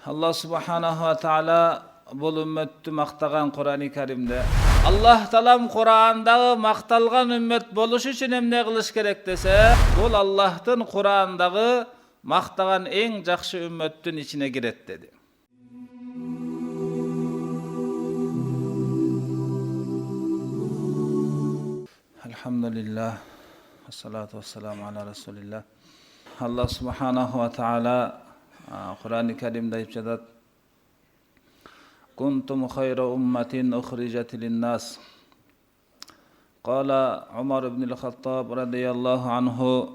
Allah subhanahu wa ta'ala бұл үмметті мақтаған Құран-ы Кәрімде. Аллах Таалам Құрандағы мақталған үммет болуш үшін эмне кылыш керек десе, бұл Аллахтың Құрандағы мақтаған ең жақсы үмметтің içine кирет dedi. Elhamdülillah. Esselatu vesselamu ala Resulillah. Allah subhanahu wa ta'ala Kur'an-ı Kerim'de ayıp Kuntum khayra ummatin ukhrijat lin-nas. Qala Umar ibn al-Khattab radiyallahu anhu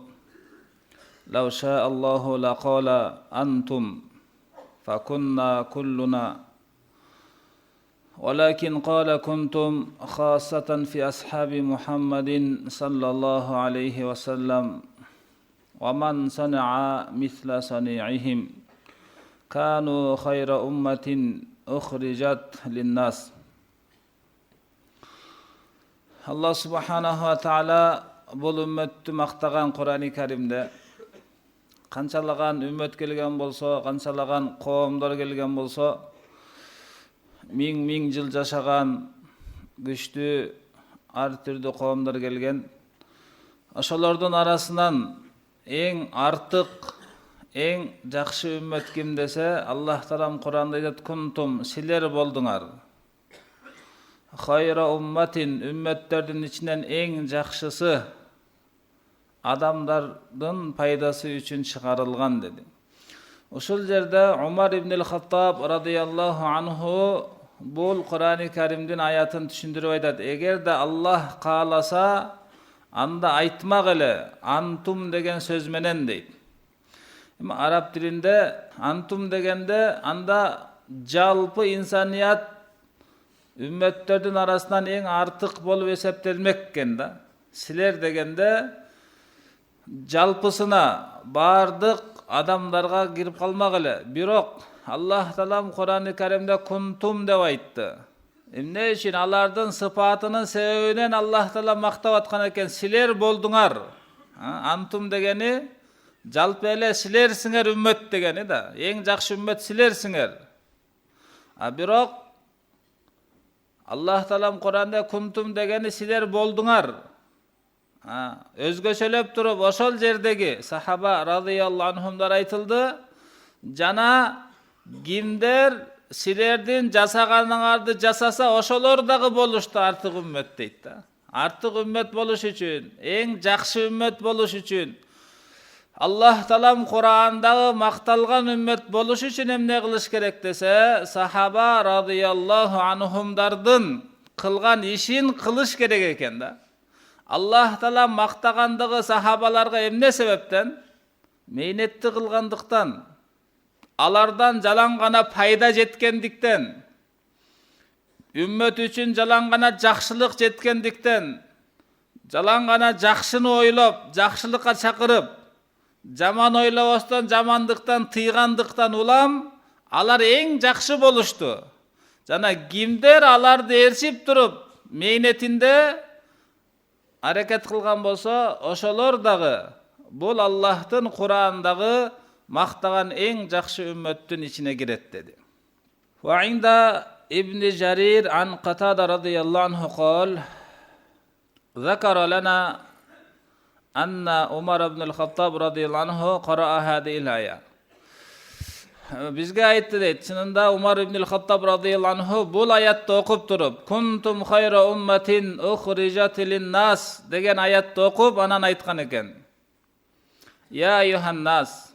Law sha'a Allahu laqala antum fakunna kulluna ولكن قال كنتم خاصة في أصحاب محمد صلى الله عليه وسلم ومن صنع مثل صنيعهم كانوا خير أمة أخرجت للناس. Allah subhanahu wa ta'ala бұл үмметті мақтаған Құран-ы Кәрімде қаншалаған үммет келген болса, қаншалаған қауымдар келген болса, миң жыл жашаған күшті ар түрді қауымдар келген. Ошолордун арасынан ең артық, ең жақсы үммет ким десе, Аллах Таалам Құранда айтат: "Кунтум, силер болдуңар. Хайра умматин, үмметтердин ичинен ең жақшысы адамдардын пайдасы үчүн чыгарылган" dedi. Ошол жерде Умар ибн ал-Хаттаб радияллаху анху бұл Құран-ы Кәрімдің аятын түшүндүрүп айтат: "Эгерде Аллах кааласа, анда айтмак эле антум деген сөз менен" дейт. Араб тилинде антум дегенде анда жалпы инсаният үмметтердин арасынан эң артык болуп эсептелмек экен да. Силер дегенде жалпысына бардык адамдарга кирип калмак эле. Бирок Аллах Таалам Құран-ы Кәрімде кунтум деп айтты. Эмне үчүн? Алардын сыпатынын себебинен Аллах Таалам мактап аткан экен: "Силер болдуңар." Антум дегени жалпы эле силерсиңер үммет дегени да. Эң жакшы үммет силерсиңер. Бирок Аллах Таалам Құранда кунтум дегени силер болдуңар. Өзгөчөлөп туруп ошол жердеги сахаба радияллаху анхумдар айтылды: "Жана кимдер силердин жасаганыңарды жасаса, ошолор дагы болушту артык үммет" дейт да. Артык үммет болуш үчүн, эң жакшы үммет болуш үчүн, Аллах Таалам Курандагы макталган үммет болуш үчүн эмне кылыш керек десе, сахаба радияллаху анхумдардын кылган ишин кылыш керек экен да. Аллах Таалам мактагандыгы сахабаларга эмне себептен? Мейнетти кылгандыктан, алардан жалаң гана пайда жеткендиктен, үммет үчүн жалаң гана жакшылык жеткендиктен, жалаң гана жакшыны ойлоп, жакшылыкка чакырып, жаман ойлобостон, жамандыктан тыйгандыктан улам алар эң жакшы болушту. Жана кимдер аларды ээрчип туруп, мейнетинде аракет кылган болсо, ошолор дагы бул Аллахтын Курандагы мактаган эң жакшы үмметтин ичине кирет dedi. Ва инда Ибн Жарир ан Катада радияллаху анху قال: "ذكر لنا أن عمر بن الخطاب رضي الله عنه قرأ هذه الآية." Bizge aytты дейт. Чынында Умар ибн ал-Хаттаб радияллаху анху бул аятты окуп туруп, "Кунтум хайра умматин ухрижат лин-нас" деген аятты окуп, анан айткан экен: "Я айюхан-нас,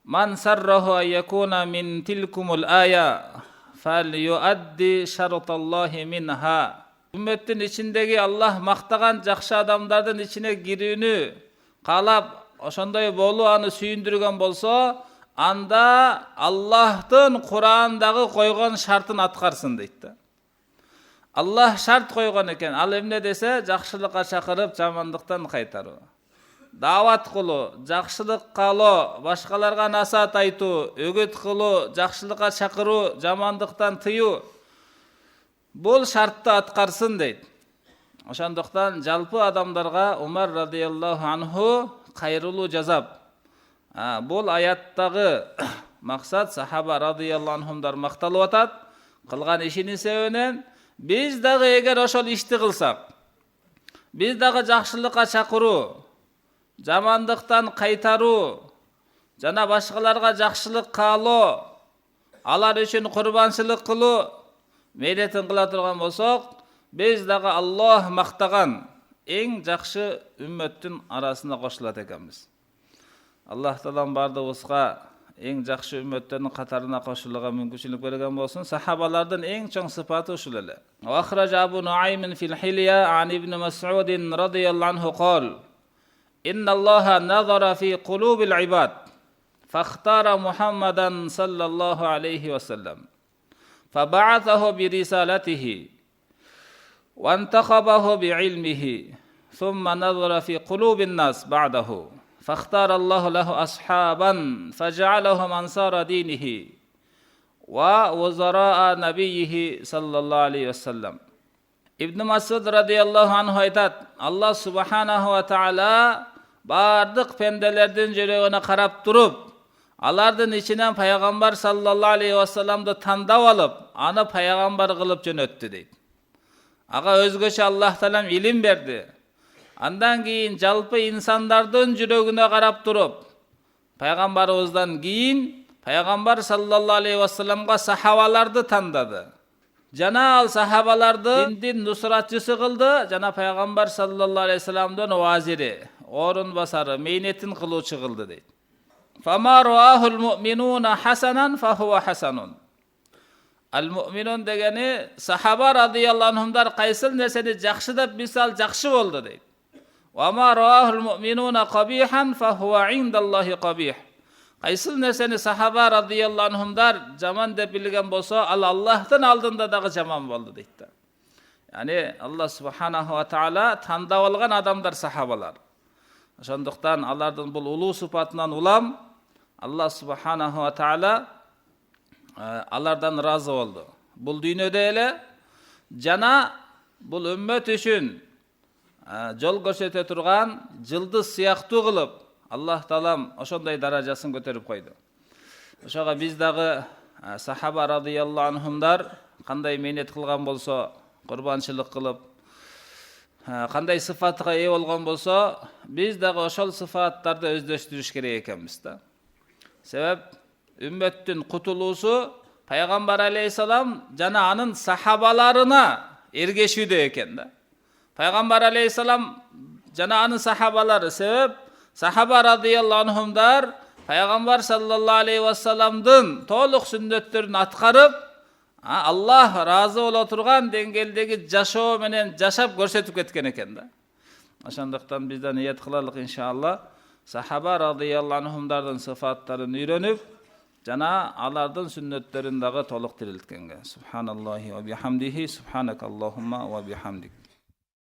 ман сарраху ан якуна мин тилкумул ая фальюадди шарталлахи минха." Үмметтин ичиндеги Аллах мактаган жакшы адамдардын ичине кирүүнү каалап, ошондой болуу аны сүйүндүргөн болсо, анда Аллахтын Курандагы койгон шартын аткарсын дейт да. Аллах шарт койгон экен. Ал эмне десе, жакшылыкка чакырып, жамандыктан кайтаруу. Дават кылуу, жакшылык каалоо, башкаларга насаат айтуу, өгөт кылуу, жакшылыкка чакыруу, жамандыктан тыюу. Бул шартты аткарсын дейт. Ошондуктан жалпы адамдарга Умар радияллаху анху кайрылуу жазап, бул аяттагы Мақсат сахаба радияллаху анхумдар мақталып атат, қылған ишини себебінен біз дағы егер ошол ишти кылсак, біз дағы жақшылыққа чакыруу, жамандықтан қайтаруу, жана башкаларга жақшылық каалоо, алар үчүн курбанчылык кылуу мейнетин кыла турган болсок, біз дағы Аллах мактаган эң жакшы үммөттүн арасына кошулат экенбиз. Аллах Таалам бардыгыбызга эң жакшы үммөттөрдүн катарына кошулууга мүмкүнчүлүк берген болсун. Сахабалардын эң чоң сыпаты ушул эле. Ахража Абу Нуайм фил Хилия ан Ибн Мас'уд радияллаху анху قال: إن الله نظر في قلوب العباد فاختار محمدا صلى الله عليه وسلم فبعثه برسالته وانتخبه بعلمه ثم نظر في قلوب الناس بعده فاختار الله له أصحابا فجعلهم أنصار دينه ووزراء نبيه صلى الله عليه وسلم. ابن مسعود radıyallahu anh айтат, Allah subhanahu wa ta'ala бардык пенделердин жүрөгүнө карап туруп, алардын ичинен пайгамбар саллаллаху алейхи вассаламды тандап алып, аны пайгамбар кылып жөнөттү дейт. Ага өзгөчө Аллах Таалам илим берди. Андан кийин жалпы инсандардын жүрөгүнө карап туруп, пайгамбарыбыздан кийин пайгамбар саллаллаху алейхи вассаламга сахабаларды тандады. Жана ал сахабаларды диндин нусратчысы кылды, жана пайгамбар саллаллаху алейхи вассаламдын вазири, орун басары, мейнетин кылуучу кылды дейт. Фама руахул муъминуна хасанан фахуа хасанун. Ал-муъминун дегени сахаба радияллаху анхумдар кайсыл нерсени жакшы деп мисал жакшы болду дейт. Вама руахул муъминуна кабихан фахуа индаллахи кабих. Кайсыл нерсени сахаба радияллаху анхумдар жаман деп билген болсо, ал Аллахтын алдында дагы жаман болду дейт. Яни Аллах субханаху ва таала тандап алган адамдар сахабалар. Ошондуктан алардын бул улуу сыпатынан улам Аллах субханаху ва таала алардан разы болду. Бул дүйнөдө эле жана бул үммөт үчүн жол көрсөтө турган жылдыз сыяктуу кылып Аллах Таалам ошондой даражасын көтөрүп койду. Ошого биз дагы сахаба радияллаху анхумдар кандай мейнет кылган болсо, курбанчылык кылып, кандай сыфатка ээ болгон болсо, биз дагы ошол сыфаттарды өздөштүрүш керек экенбиз да. Себеп үммөттүн кутулуусу пайгамбар алейхиссалам жана анын сахабаларына эргешүүдө экен да. Пайгамбар алейхиссалам жана анын сахабалары, себеп сахаба радияллаху анхумдар пайгамбар саллаллаху алейхи вассаламдын толук сүннөттөрүн аткарып, Аллах разы боло турган деңгээлдеги жашоо менен жашап көрсөтүп кеткен экен да. Ошондуктан бизден ниет кылалык иншалла сахаба радияллаху анхумдардын сыфаттарын үйрөнүп, жана алардын сүннөттөрүн дагы толук тирилткенге. Субханаллахи ва бихамдихи, субханакаллахумма ва бихамдик.